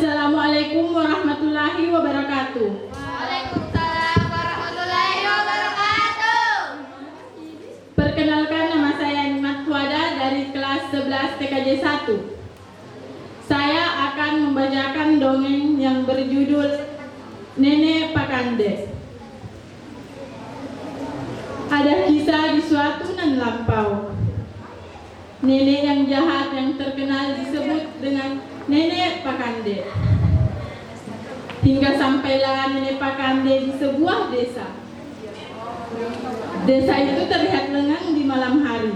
Assalamualaikum warahmatullahi wabarakatuh. Waalaikumsalam warahmatullahi wabarakatuh. Perkenalkan, nama saya Nimat Fuada dari kelas 11 TKJ 1. Saya akan membacakan dongeng yang berjudul Nenek Pakande. Ada kisah di suatu nan lampau. Nenek yang jahat yang terkenal disebut dengan Nenek Pakande. Hingga sampailah Nenek Pakande di sebuah desa. Desa itu terlihat lengang di malam hari.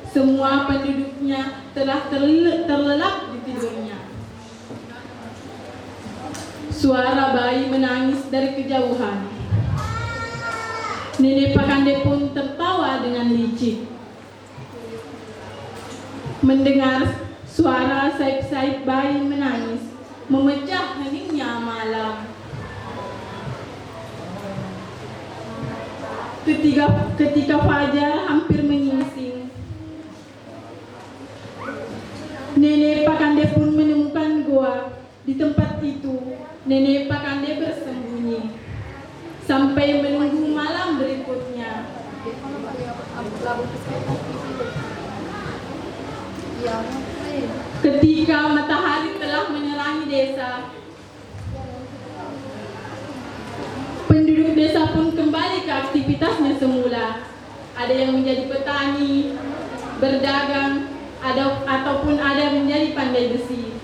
Semua penduduknya telah terlelap di tidurnya. Suara bayi menangis dari kejauhan. Nenek Pakande pun tertawa dengan licik. Mendengar suara saip-saip bayi menangis memecah heningnya malam. Ketika fajar hampir menyingsing, Nenek Pakande pun menemukan goa. Di tempat itu, Nenek Pakande bersembunyi sampai menunggu malam berikutnya. Ketika matahari telah menerangi desa, penduduk desa pun kembali ke aktivitasnya semula. Ada yang menjadi petani, berdagang, ataupun ada yang menjadi pandai besi.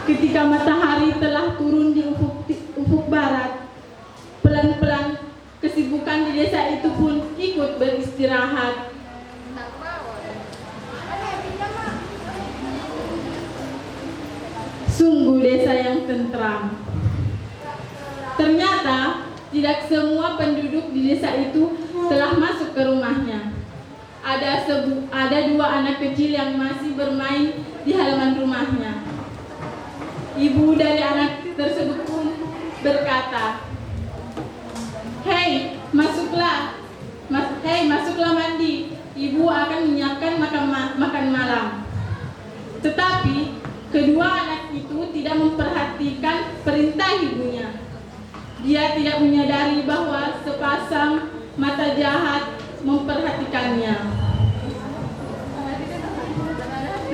Ketika matahari telah turun di ufuk barat, pelan-pelan kesibukan di desa itu pun ikut beristirahat. Sungguh desa yang tentram. Ternyata tidak semua penduduk di desa itu telah masuk ke rumahnya. Ada dua anak kecil yang masih bermain di halaman rumahnya. Ibu dari anak tersebut pun berkata, Hei, masuklah mandi. Ibu akan menyiapkan makan malam. Tetapi kedua anak itu tidak memperhatikan perintah ibunya. Dia tidak menyadari bahwa sepasang mata jahat memperhatikannya.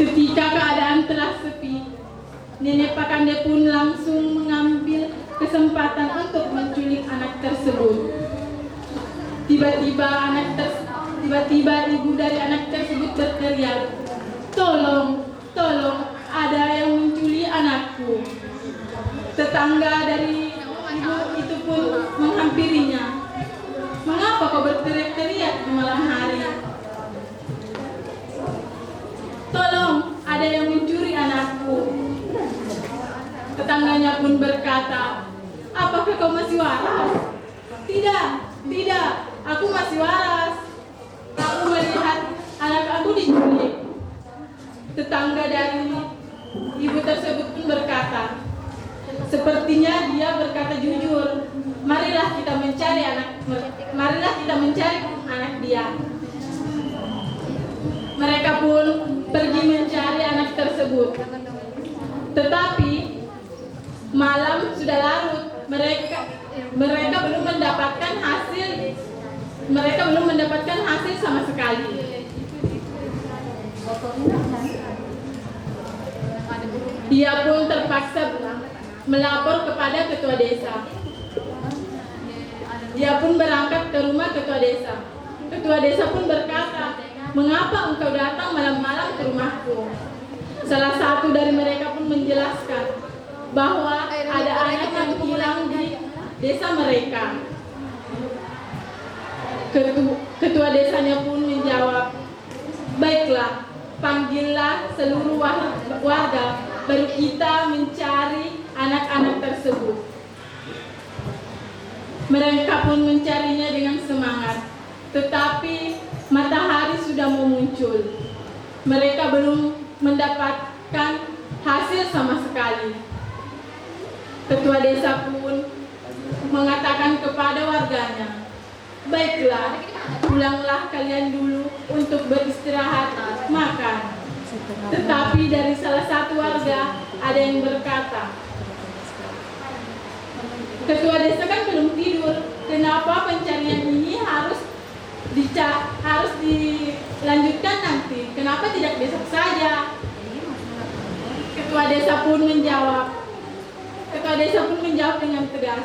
Ketika keadaan telah sepi, Nenek Pakande pun langsung mengambil kesempatan untuk menculik anak tersebut. Tiba-tiba ibu dari anak tersebut berteriak, Tolong, ada yang mencuri anakku. Tetangga dari ibu itu pun menghampirinya. Mengapa kau berteriak-teriak di malam hari? Tolong, ada yang mencuri anakku. Tetangganya pun berkata, apakah kau masih waras? Tidak, aku masih waras. Aku melihat anak aku diculik. Tetangga dari ibu tersebut pun berkata, sepertinya dia berkata jujur. Marilah kita mencari anak dia. Mereka pun pergi mencari anak tersebut. Tetapi malam sudah larut. Mereka belum mendapatkan hasil sama sekali. Dia pun terpaksa melapor kepada ketua desa. Dia pun berangkat ke rumah ketua desa. Ketua desa pun berkata, mengapa engkau datang malam-malam ke rumahku? Salah satu dari mereka pun menjelaskan bahwa ada anak yang hilang di desa mereka. Ketua desanya pun menjawab, baiklah, panggillah seluruh warga, baru kita mencari anak-anak tersebut. Mereka pun mencarinya dengan semangat, tetapi matahari sudah mau muncul. Mereka belum mendapatkan hasil sama sekali. Ketua desa pun mengatakan kepada warganya, baiklah, pulanglah kalian dulu untuk beristirahat, makan. Tetapi dari salah satu warga ada yang berkata, ketua desa kan belum tidur, kenapa pencarian ini harus dilanjutkan nanti? Kenapa tidak besok saja? Ketua desa pun menjawab dengan tegas,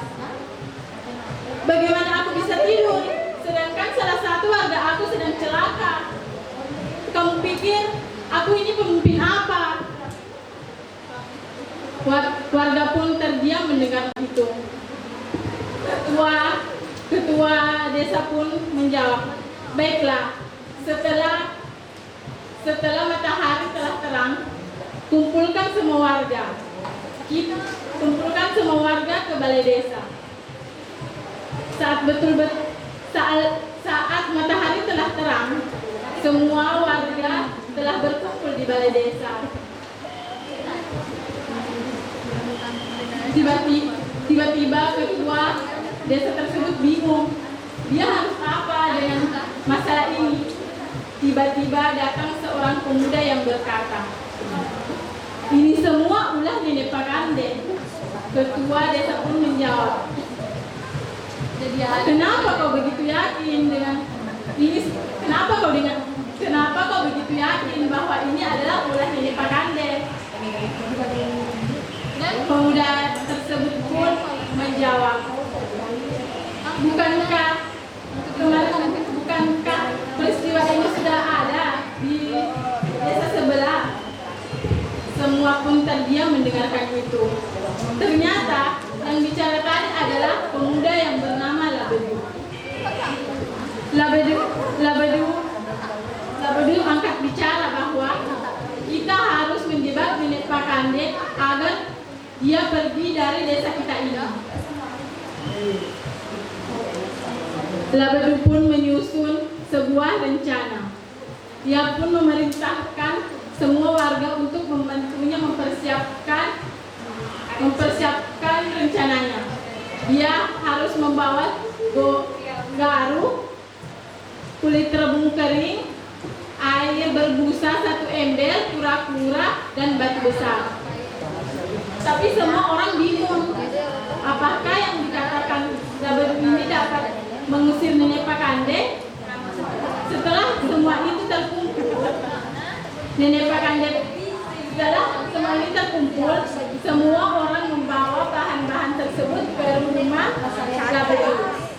bagaimana aku bisa tidur, sedangkan salah satu warga aku sedang celaka. Kamu pikir aku ini pemimpin apa? Warga pun terdiam mendengar itu. Ketua desa pun menjawab, baiklah, setelah matahari telah terang, kumpulkan semua warga ke balai desa. Saat matahari telah terang, semua warga telah berkumpul di balai desa. Tiba-tiba ketua desa tersebut bingung. Dia harus apa dengan masalah ini? Tiba-tiba datang seorang pemuda yang berkata, ini semua ulah Nenek Pakande. Ketua desa pun menjawab, kenapa kau begitu yakin dengan ini? Kenapa kau begitu yakin bahwa ini adalah ulah Nenek Pakande? Pemuda tersebut pun menjawab, bukankah peristiwa ini sudah ada di desa sebelah? Semua pun terdiam mendengarkan itu. Ternyata yang bicara tadi adalah pemuda yang bernama Labedu angkat bicara bahwa kita harus menjebak Nenek Pakande agar dia pergi dari desa kita ini. Labedu pun menyusun sebuah rencana. Dia pun memerintahkan semua warga untuk membantunya mempersiapkan rencananya. Dia harus membawa garu, kulit rebung kering, air berbusa 1 ember, kura-kura, dan batu besar. Tapi semua orang bingung, apakah yang dikatakan Labedu ini dapat mengusir Nenek Pakande? Setelah semua itu terkumpul, semua orang membawa bahan-bahan tersebut ke rumah Labedu.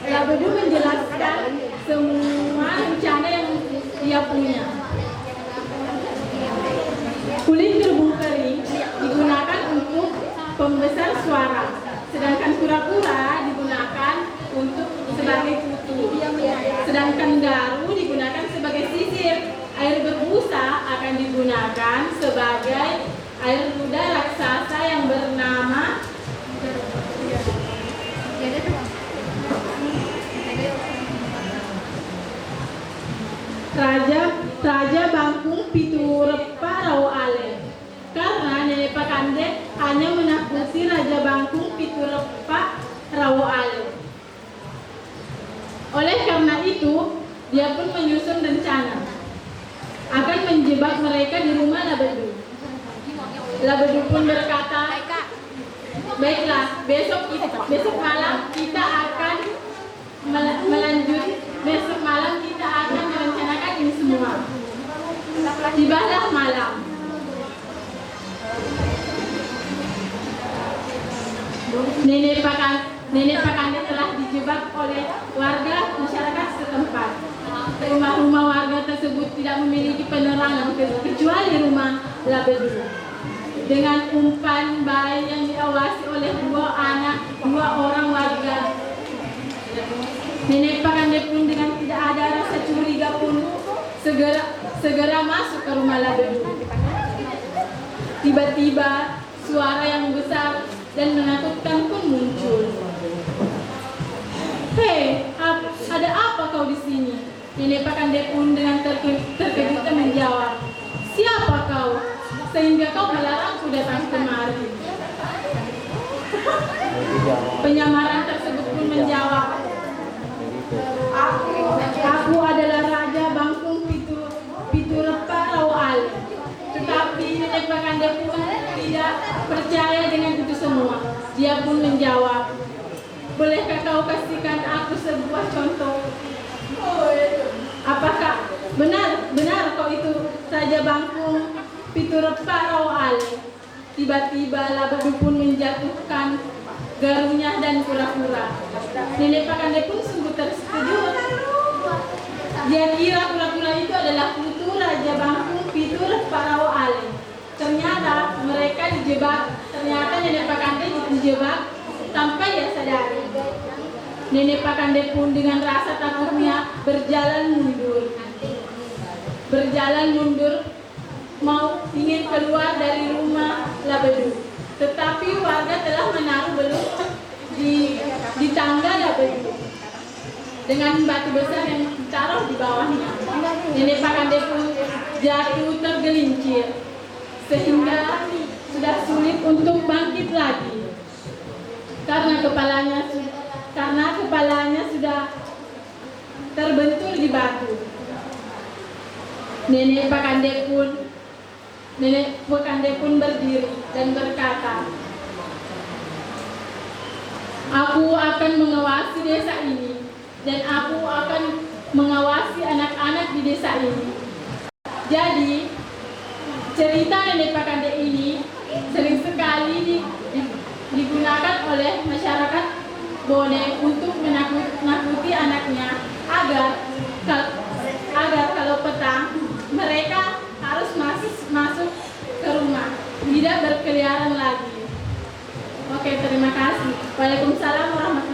Labedu menjelaskan semua rencana yang dia punya. Kulit gerbung kering digunakan untuk pembesar suara, sedangkan kura-kura digunakan untuk sebagai kutu, sedangkan garu digunakan sebagai sisir. Air berbusa akan digunakan sebagai air luda raksasa yang bernama Raja Bangkung Piturepa Rao Ale. Karena Nenek Pakande hanya menakuti Raja Bangkung Piturepa Rao Ale. Oleh karena itu, dia pun menyusun rencana akan menjebak mereka di rumah Labedu. Labedu pun berkata, baiklah, besok malam kita akan merencanakan ini semua. Tibalah malam. Nenek Pakande telah dijebak oleh warga masyarakat setempat. Rumah-rumah warga tersebut tidak memiliki penerangan kecuali rumah Labedu. Dengan umpan bayi yang diawasi oleh 2 orang warga, Nenek Pakande pun dengan tidak ada rasa curiga pun segera masuk ke rumah Labedu. Tiba-tiba suara yang besar dan menakutkan pun muncul. Hei, ada apa kau di sini? Nenek Pakande pun dengan terkejut menjawab, siapa kau? Sehingga kau melarangku datang kemari. Penyamaran tersebut pun menjawab, aku adalah Kakande pun tidak percaya dengan itu semua. Dia pun menjawab, bolehkah kau kasihkan aku sebuah contoh? Apakah benar kau itu saja bangkung piturut parau ale? Tiba-tiba Labadu pun menjatuhkan garunya dan kura-kura. Nenek Pakande pun sungguh terkejut. Dia kira kura-kura itu adalah putu Raja Bangkung piturut parau ale. Ternyata mereka dijebak. Ternyata Nenek Pakande dijebak tanpa ia sadari. Nenek Pakande pun dengan rasa takutnya berjalan mundur, mau ingin keluar dari rumah Labadu. Tetapi warga telah menaruh belut di tangga Labadu dengan batu besar yang ditaruh di bawahnya. Nenek Pakande pun jatuh tergelincir sehingga sudah sulit untuk bangkit lagi karena kepalanya sudah terbentur di batu. Nenek Pakande pun berdiri dan berkata, aku akan mengawasi desa ini dan aku akan mengawasi anak-anak di desa ini. Jadi cerita Nenek Pakande ini sering sekali digunakan oleh masyarakat Bone untuk menakuti anaknya agar kalau petang mereka harus masuk ke rumah, tidak berkeliaran lagi. Oke, terima kasih. Waalaikumsalam warahmatullahi wabarakatuh.